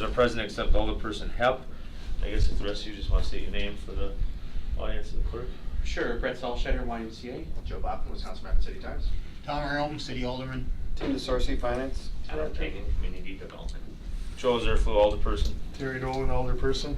Are present except Alderperson Hepp. I guess if the rest of you just want to state your name for the audience and the clerk. Sure. Brett Salscheider, YMCA. Joe Boppen, Wisconsin Rapid City Times. Tom Earlman, City Alderman. Tim DeSorcy, Finance. Adam Kagan, Community Development. Joe Zerflu, Alderperson. Terry Dolan, Alderperson.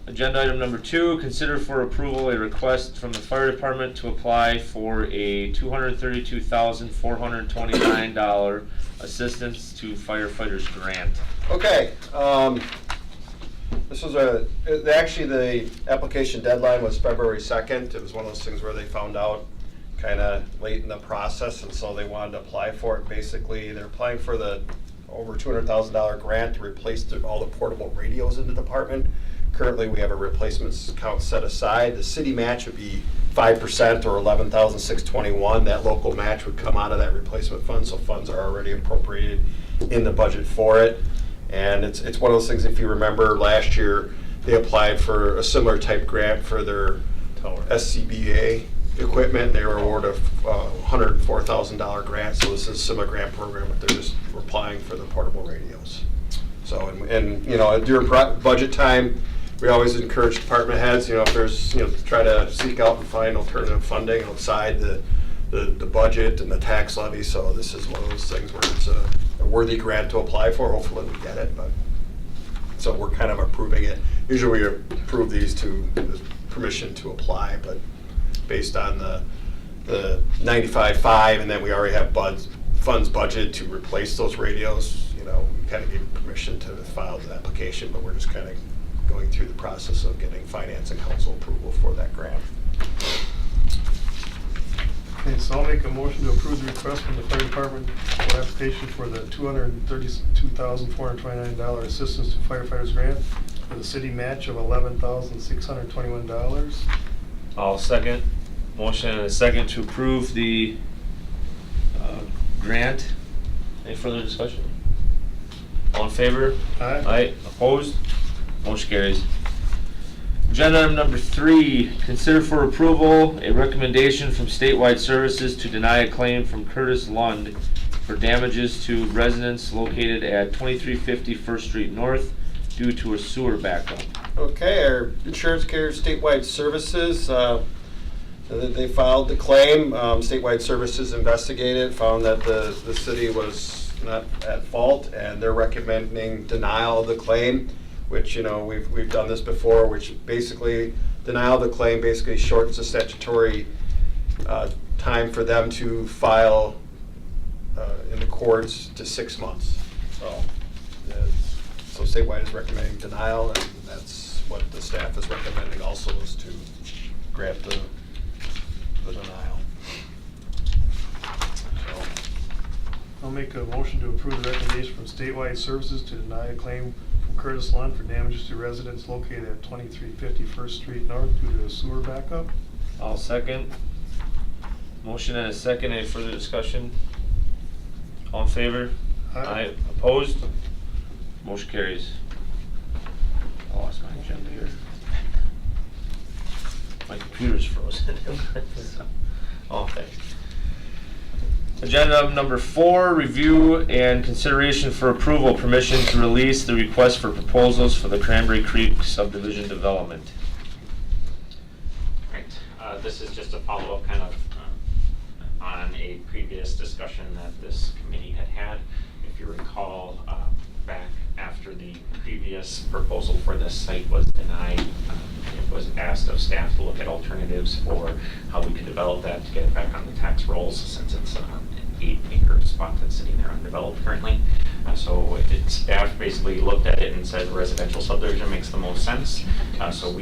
Agenda item number 2, consider for approval a request from the fire department to apply for a $232,429 assistance to firefighters grant. Okay, this was actually the application deadline was February 2nd. It was one of those things where they found out kind of late in the process, and so they wanted to apply for it. Basically, they're applying for the over $200,000 grant to replace all the portable radios in the department. Currently, we have a replacement account set aside. The city match would be 5% or $11,621. That local match would come out of that replacement fund, so funds are already appropriated in the budget for it. And it's one of those things, if you remember last year, they applied for a similar type grant for their SCBA equipment. They were awarded a $104,000 grant, so this is a similar grant program, but they're just applying for the portable radios. So, and you know, during budget time, we always encourage department heads, you know, if there's, you know, try to seek out and find alternative funding outside the budget and the tax levy. So this is one of those things where it's a worthy grant to apply for. Hopefully we get it, but so we're kind of approving it. Usually we approve these to permission to apply, but based on the 95.5, and then we already have funds budgeted to replace those radios. You know, we kind of gave permission to file the application, but we're just kind of going through the process of getting finance and council approval for that grant. Okay, so I'll make a motion to approve the request from the fire department for application for the $232,429 assistance to firefighters grant for the city match of $11,621. I'll second. Motion and a second to approve the grant. Any further discussion? All in favor? Aye. Aye. Opposed? Motion carries. Agenda item number 3, consider for approval a recommendation from Statewide Services to deny a claim from Curtis Lund for damages to residents located at 2350 First Street North due to a sewer backup. Okay, our insurance carrier, Statewide Services, they filed the claim. Statewide Services investigated, found that the city was not at fault, and they're recommending denial of the claim, which, you know, we've done this before, which basically denial of the claim basically shortens the statutory time for them to file in the courts to 6 months. So Statewide is recommending denial, and that's what the staff is recommending also, is to grant the denial. So, I'll make a motion to approve the recommendation from Statewide Services to deny a claim from Curtis Lund for damages to residents located at 2350 First Street North due to a sewer backup. I'll second. Motion and a second. Any further discussion? All in favor? Aye. Opposed? Motion carries. I lost my agenda here. My computer's frozen. Oh, thanks. Agenda item number 4, review and consideration for approval, permission to release the request for proposals for the Cranberry Creek subdivision development. Right. This is just a follow-up kind of on a previous discussion that this committee had. If you recall, back after the previous proposal for this site was denied, it was asked of staff to look at alternatives for how we could develop that to get it back on the tax rolls, since it's an 8-acre spot that's sitting there undeveloped currently. So staff basically looked at it and said residential subdivision makes the most sense. So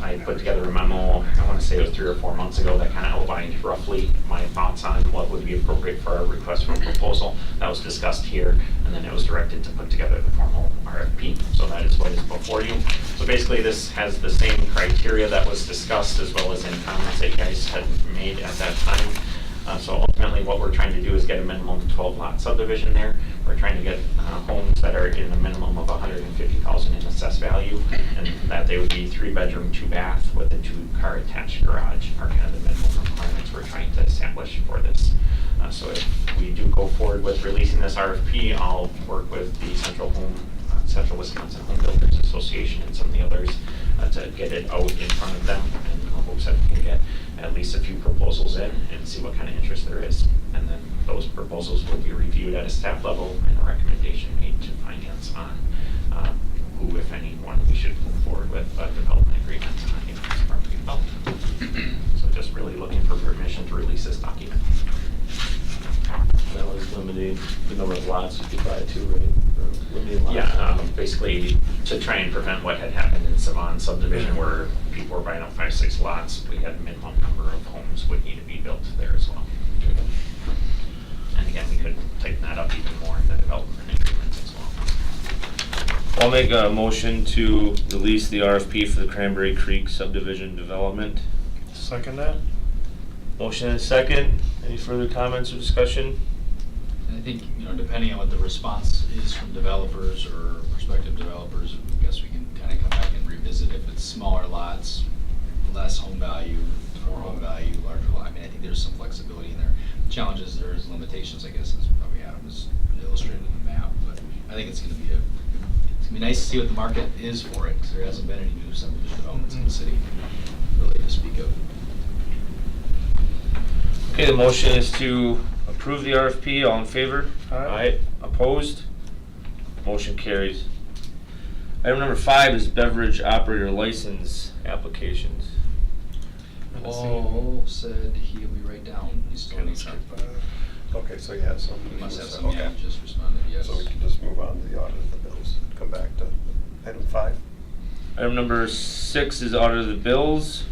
I put together a memo, I want to say it was 3 or 4 months ago, that kind of outlined roughly my thoughts on what would be appropriate for our request for a proposal. That was discussed here, and then it was directed to put together the formal RFP. So that is what is before you. So basically this has the same criteria that was discussed, as well as in comments that you guys had made at that time. So ultimately what we're trying to do is get a minimum 12-lot subdivision there. We're trying to get homes that are in a minimum of $150,000 in assessed value, and that they would be 3-bedroom, 2-bath with a 2-car attached garage are kind of the minimum requirements we're trying to establish for this. So if we do go forward with releasing this RFP, I'll work with the Central Home Central Wisconsin Home Builders Association and some of the others to get it out in front of them, and in hopes that we can get at least a few proposals in and see what kind of interest there is. And then those proposals will be reviewed at a staff level and a recommendation made to finance on who, if anyone, we should move forward with a development agreement on Apex property development. So just really looking for permission to release this document. That was limiting the number of lots you could buy too, right? Or limiting lots. Yeah, basically to try and prevent what had happened in Savon subdivision where people were buying up 5, 6 lots, we had a minimum number of homes would need to be built there as well. And again, we could tighten that up even more in the development agreements as well. I'll make a motion to release the RFP for the Cranberry Creek subdivision development. Second that? Motion and a second. Any further comments or discussion? And I think, depending on what the response is from developers or prospective developers, I guess we can kind of come back and revisit if it's smaller lots, less home value, more home value, larger lot. I mean, I think there's some flexibility in there. Challenges, there's limitations, I guess, as probably Adam has illustrated in the map. But I think it's going to be nice to see what the market is for it, because there hasn't been any new subdivision developments in the city really to speak of. Okay, the motion is to approve the RFP. All in favor? Aye. Opposed? Motion carries. Item number 5 is beverage operator license applications. Paul said he'll be right down. He's still needs to. Okay, so you have some. He must have some, yeah, Okay. he just responded, yes. So we can just move on to the audit of the bills, come back to item 5. Item number 6 is audit of the bills.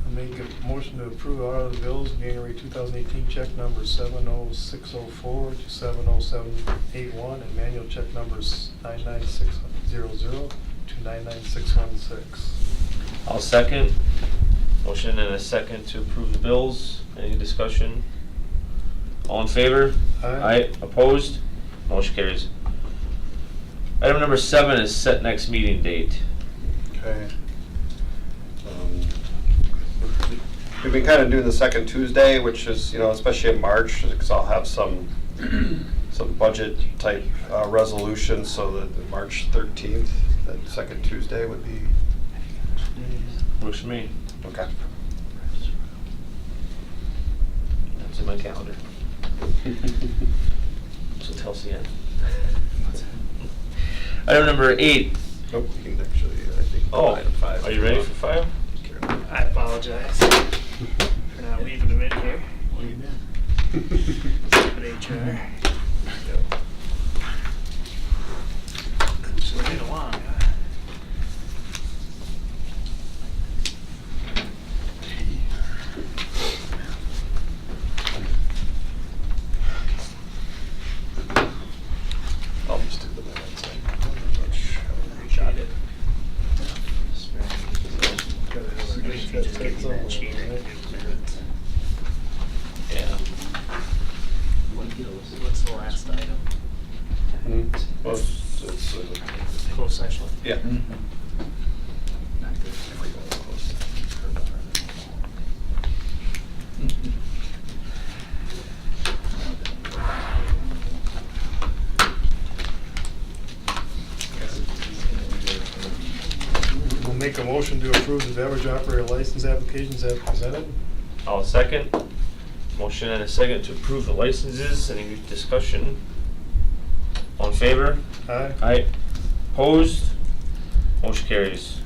I make a motion to approve audit of the bills, January 2018 check number 70604 to 70781, and manual check numbers 99600 to 99616. I'll second. Motion and a second to approve the bills. Any discussion? All in favor? Aye. Opposed? Motion carries. Item number 7 is set next meeting date. Okay. We've been kind of doing the second Tuesday, which is, especially in March, because I'll have some budget type resolutions, so that the March 13th, that second Tuesday would be, Works for me. okay. That's in my calendar. So tell CN. Item number 8. Nope, we can actually, I think. Oh, item 5. are you ready for 5? I apologize for not leaving them in here. What do you mean? Stupid HR. Should've been along, huh? I'll just do the minutes. Appreciate it. Yeah. What's the last item? Well, it's, Closed session. yeah. Not good. We'll make a motion to approve the beverage operator license applications as presented. I'll second. Motion and a second to approve the licenses. Any discussion? All in favor? Aye. Opposed? Motion carries.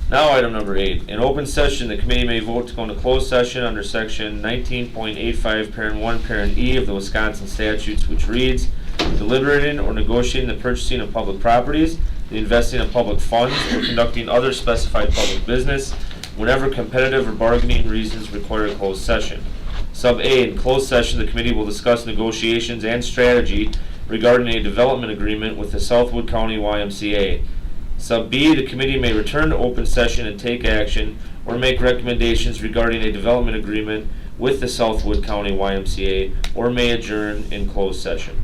Now item number 8. In open session, the committee may vote to go into closed session under section 19.85, parent 1, parent E of the Wisconsin statutes, which reads, deliberating or negotiating the purchasing of public properties, the investing of public funds, or conducting other specified public business whenever competitive or bargaining reasons require a closed session. Sub A, in closed session, the committee will discuss negotiations and strategy regarding a development agreement with the Southwood County YMCA. Sub B, the committee may return to open session and take action or make recommendations regarding a development agreement with the Southwood County YMCA, or may adjourn in closed session.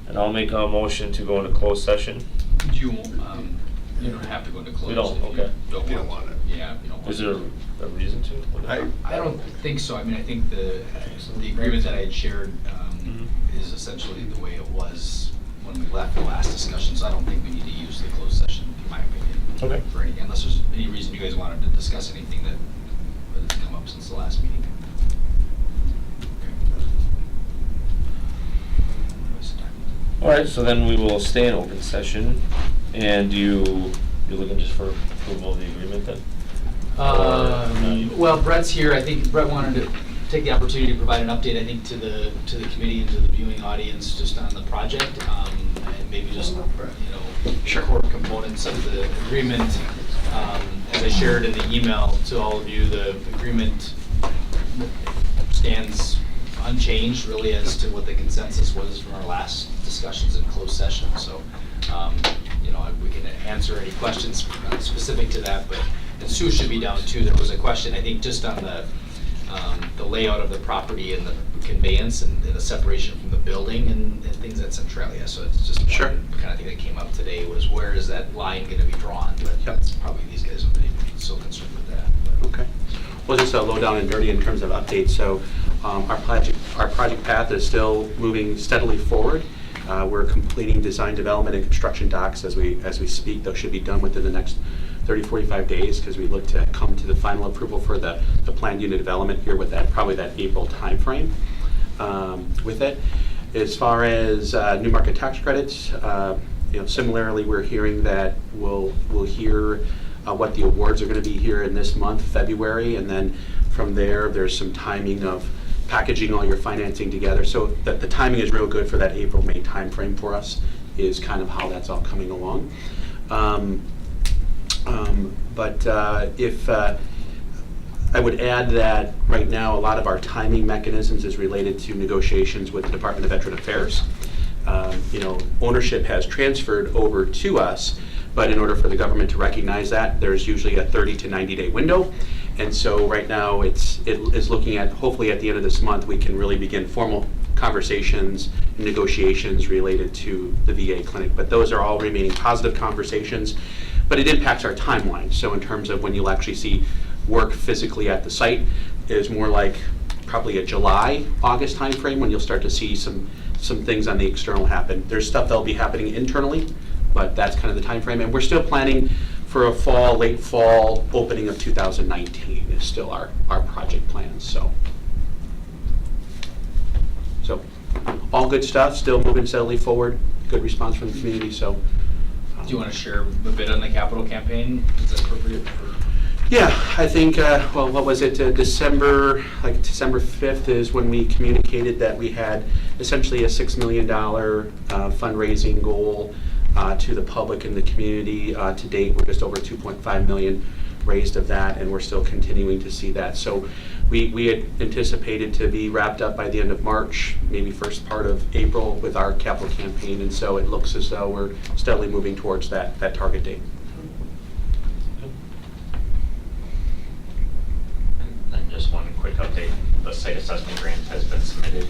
And I'll make a motion to go into closed session. You don't have to go into closed. We don't, if okay. You don't want it. Yeah, you don't want Is there a reason to? I I don't think so. I mean, I think the agreement that I had shared is essentially the way it was when we left the last discussion, so I don't think we need to use the closed session, in my opinion. Okay. For anything, unless there's any reason you guys wanted to discuss anything that has come up since the last meeting. All right, so then we will stay in open session, and you're looking just for approval of the agreement then? Well, Brett's here. I think Brett wanted to take the opportunity to provide an update, I think, to the committee and to the viewing audience just on the project, and maybe just, core components of the agreement. As I shared in the email to all of you, the agreement stands unchanged really as to what the consensus was from our last discussions in closed session. So, we can answer any questions specific to that, but and Sue should be down too. There was a question, I think, just on the layout of the property and the conveyance and the separation from the building and things at Centralia. So it's just Sure. one kind of thing that came up today was where is that line going to be drawn? But that's probably these guys would be so concerned with that. But. Okay. Well, just a low down and dirty in terms of updates. So our project path is still moving steadily forward. We're completing design, development, and construction docs as we speak. Those should be done within the next 30-45 days because we look to come to the final approval for the planned unit development here with that probably that April timeframe. With it, as far as new market tax credits, similarly, we're hearing that we'll hear what the awards are going to be here in this month, February, and then from there, there's some timing of packaging all your financing together. So that the timing is real good for that April-May timeframe for us is kind of how that's all coming along. If I would add that right now a lot of our timing mechanisms is related to negotiations with the Department of Veteran Affairs. Ownership has transferred over to us, but in order for the government to recognize that, there's usually a 30 to 90-day window. And so right now it is looking at, hopefully at the end of this month, we can really begin formal conversations and negotiations related to the VA clinic. But those are all remaining positive conversations, but it impacts our timeline. So in terms of when you'll actually see work physically at the site, it is more like probably a July, August timeframe when you'll start to see some things on the external happen. There's stuff that'll be happening internally, but that's kind of the time frame. And we're still planning for a late fall opening of 2019 is still our project plans. So all good stuff, still moving steadily forward, good response from the community. So Do you want to share a bit on the capital campaign? Is that appropriate for? Yeah, I think, what was it, December 5th is when we communicated that we had essentially a $6 million fundraising goal to the public and the community. To date, we're just over 2.5 million raised of that, and we're still continuing to see that. So we had anticipated to be wrapped up by the end of March, maybe first part of April with our capital campaign, and so it looks as though we're steadily moving towards that target date. And just one quick update, the site assessment grant has been submitted.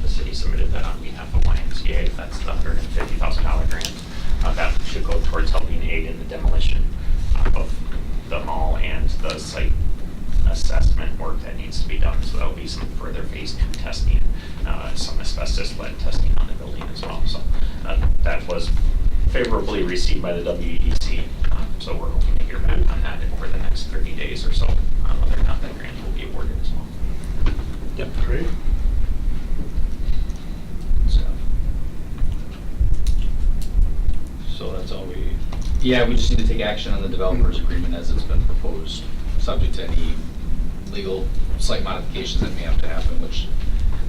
The city submitted that on behalf of YMCA. That's the $150,000 grant. That should go towards helping aid in the demolition of the mall and the site assessment work that needs to be done. So there'll be some further phase 2 testing, some asbestos lead testing on the building as well. So that was favorably received by the WEDC. So we're hoping to hear back on that over the next 30 days or so, whether or not that grant will be awarded as well. Yep. Great. So that's all we. Yeah, we just need to take action on the developers agreement as it's been proposed, subject to any legal slight modifications that may have to happen, which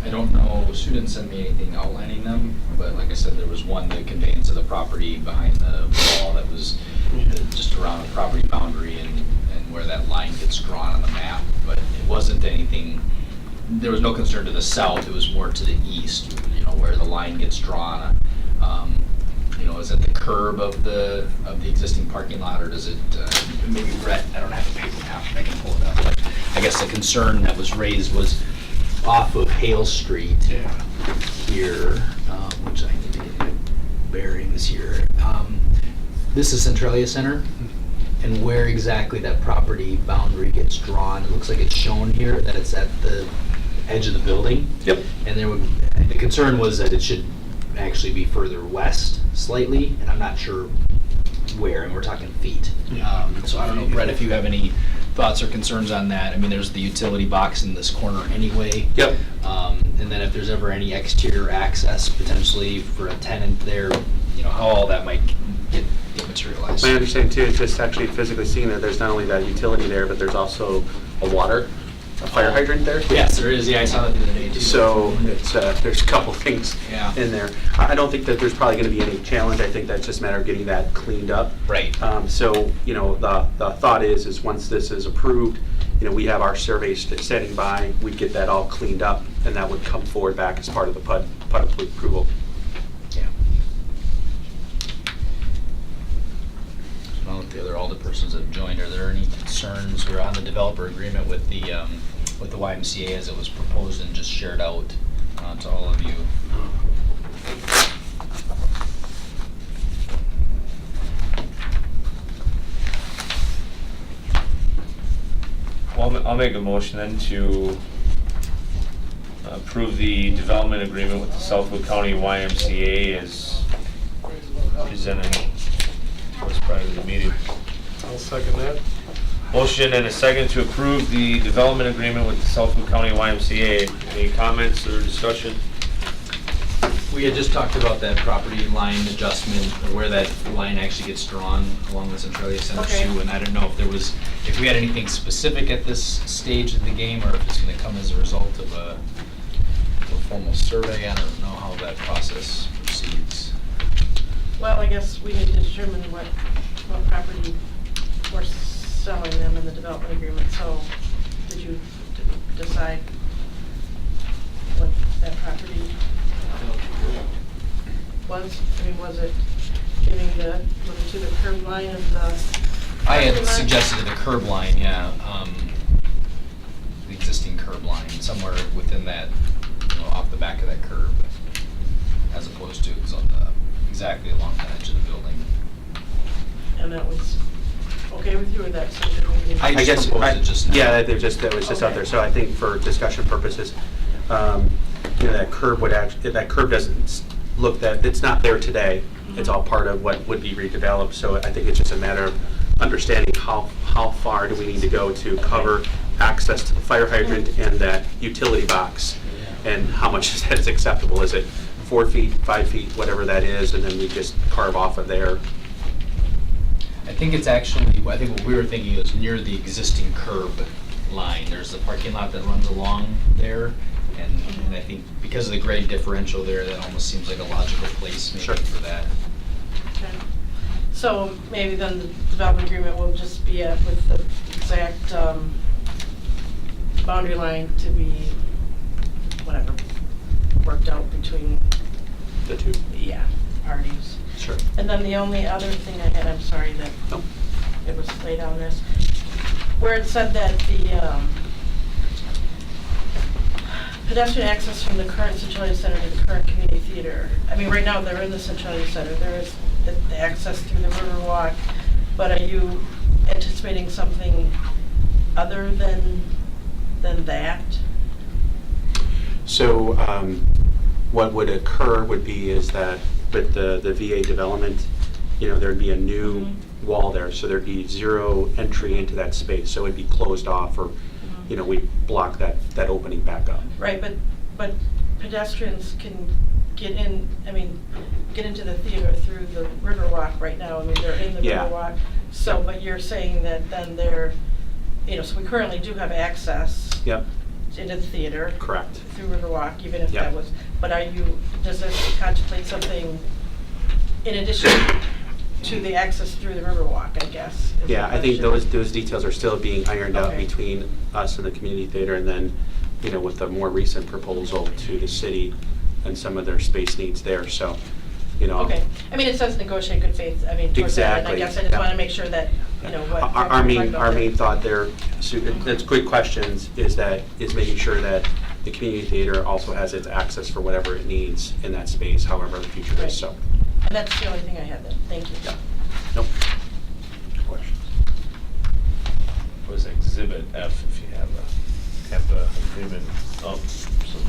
I don't know, Sue didn't send me anything outlining them, but like I said, there was one, the conveyance of the property behind the wall that was just around the property boundary and where that line gets drawn on the map, but it wasn't anything, there was no concern to the south, it was more to the east, where the line gets drawn. Is it the curb of the existing parking lot, or does it, maybe Brett, I don't have the paper map, I can pull it up, but I guess the concern that was raised was off of Hale Street here, which I need to get my bearings here. This is Centralia Center, and where exactly that property boundary gets drawn, it looks like it's shown here, that it's at the edge of the building. Yep. And the concern was that it should actually be further west slightly, and I'm not sure where, and we're talking feet. So I don't know, Brett, if you have any thoughts or concerns on that. I mean, there's the utility box in this corner anyway. Yep. And then if there's ever any exterior access potentially for a tenant there, how all that might get materialized. My understanding too, is just actually physically seeing that there's not only that utility there, but there's also a fire hydrant there. Yes, there is. Yeah, I saw that the other day too. So it's, there's a couple things Yeah. in there. I don't think that there's probably going to be any challenge. I think that's just a matter of getting that cleaned up. Right. So, the thought is once this is approved, we have our survey standing by, we'd get that all cleaned up, and that would come forward back as part of the PUD approval. Yeah. Well, with the other alderpersons that have joined, are there any concerns? We're on the developer agreement with the YMCA as it was proposed and just shared out to all of you. Well, I'll make a motion then to approve the development agreement with the Southwood County YMCA as presented towards prior to the meeting. I'll second that. Motion and a second to approve the development agreement with the Southwood County YMCA. Any comments or discussion? We had just talked about that property line adjustment, or where that line actually gets drawn along the Centralia Center Okay. Zoo, and I don't know if we had anything specific at this stage of the game, or if it's gonna come as a result of a formal survey. I don't know how that process proceeds. Well, I guess we need to determine what property we're selling them in the development agreement. So did you decide what that property was? I mean, was it getting to the curb line of the I had property line? suggested the curb line, yeah, the existing curb line, somewhere within that, off the back of that curb, as opposed to exactly along the edge of the building. And that was okay with you, or that's something we need? I just proposed it just now. Yeah, that was just out there. So I think for discussion purposes, that curb doesn't look it's not there today. It's all part of what would be redeveloped. So I think it's just a matter of understanding how far do we need to go to cover access to the fire hydrant and that utility box, and how much is acceptable. Is it 4 feet, 5 feet, whatever that is, and then we just carve off of there. I think it's actually, I think what we were thinking is near the existing curb line. There's a parking lot that runs along there, and I think because of the grade differential there, that almost seems like a logical place maybe Sure. for that. Okay. So maybe then the development agreement will just be with the exact boundary line to be, whatever, worked out between, The two. parties. Sure. And then the only other thing I had, I'm sorry that Nope. it was laid on this, where it said that the pedestrian access from the current Centralia Center to the current community theater. I mean, right now, they're in the Centralia Center, there is the access through the Riverwalk, but are you anticipating something other than that? So what would occur would be is that with the VA development, there'd be a new wall there, so there'd be zero entry into that space. So it'd be closed off, or we block that opening back up. Right, but pedestrians can get into the theater through the Riverwalk right now. I mean, they're in the Yeah. Riverwalk. So, but you're saying that then so we currently do have access Yep, into the theater correct. through Riverwalk, even if Yeah. that was, but does this contemplate something in addition to the access through the Riverwalk, I guess? is the Yeah, I think question. those details are still being ironed out Okay. between us and the community theater, and then, with the more recent proposal to the city and some of their space needs there, so, Okay, I mean, it says negotiate good faith, I mean, towards that, and I Exactly, guess I just yeah. want to make sure that, what. Our main thought there, Sue, that's good questions, is making sure that the community theater also has its access for whatever it needs in that space, however the future Right. is, so. And that's the only thing I had then, thank you. Nope. Questions? Was Exhibit F if you have have the agreement up, so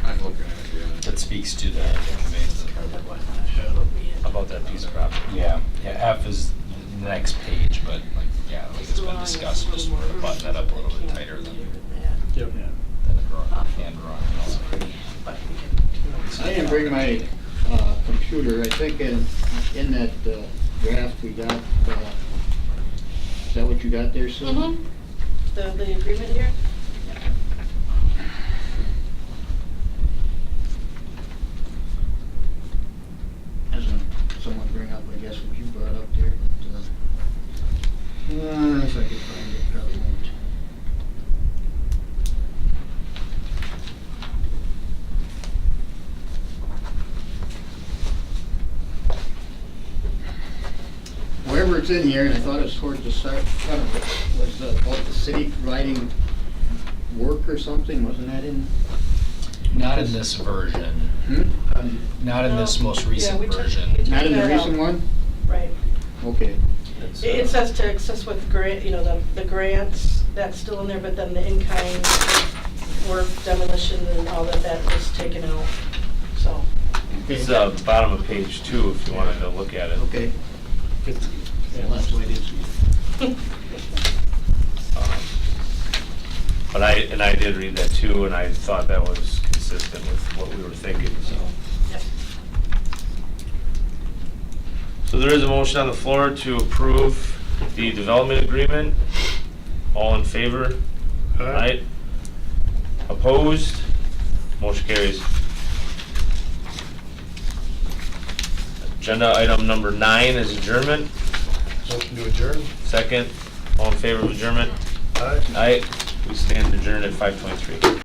I'm looking at it, yeah. That speaks to the conveyance. about that piece of property. Yeah, F is the next page, but like, yeah, like it's been discussed, just sort of button that up a little bit tighter than Yep. the hand drawing. I didn't bring my computer. I think in that draft we got, is that what you got there, Sue? Mm-hmm. The agreement here? Doesn't someone bring up, I guess, what you brought up there? But, if I could find it, probably won't. Wherever it's in here, and I thought it was towards the start, front of it, was about the city providing work or something, wasn't that in? Not in this version, not in this most recent we took- version. we took Not in the that out. recent one? Right. Okay. It says to access with grant, the grants, that's still in there, but then the in-kind work, demolition and all that was taken out, so. It's bottom of page 2 if you wanted to look at it. Okay. Yeah, that's what it is. But I did read that too, and I thought that was consistent with what we were thinking, so. So there is a motion on the floor to approve the development agreement. All in favor? Aye. Opposed? Motion carries. Agenda item number 9 is adjournment. Motion to adjourn? Second, all in favor of adjournment? Aye. Aye. We stand adjourned at 5:23.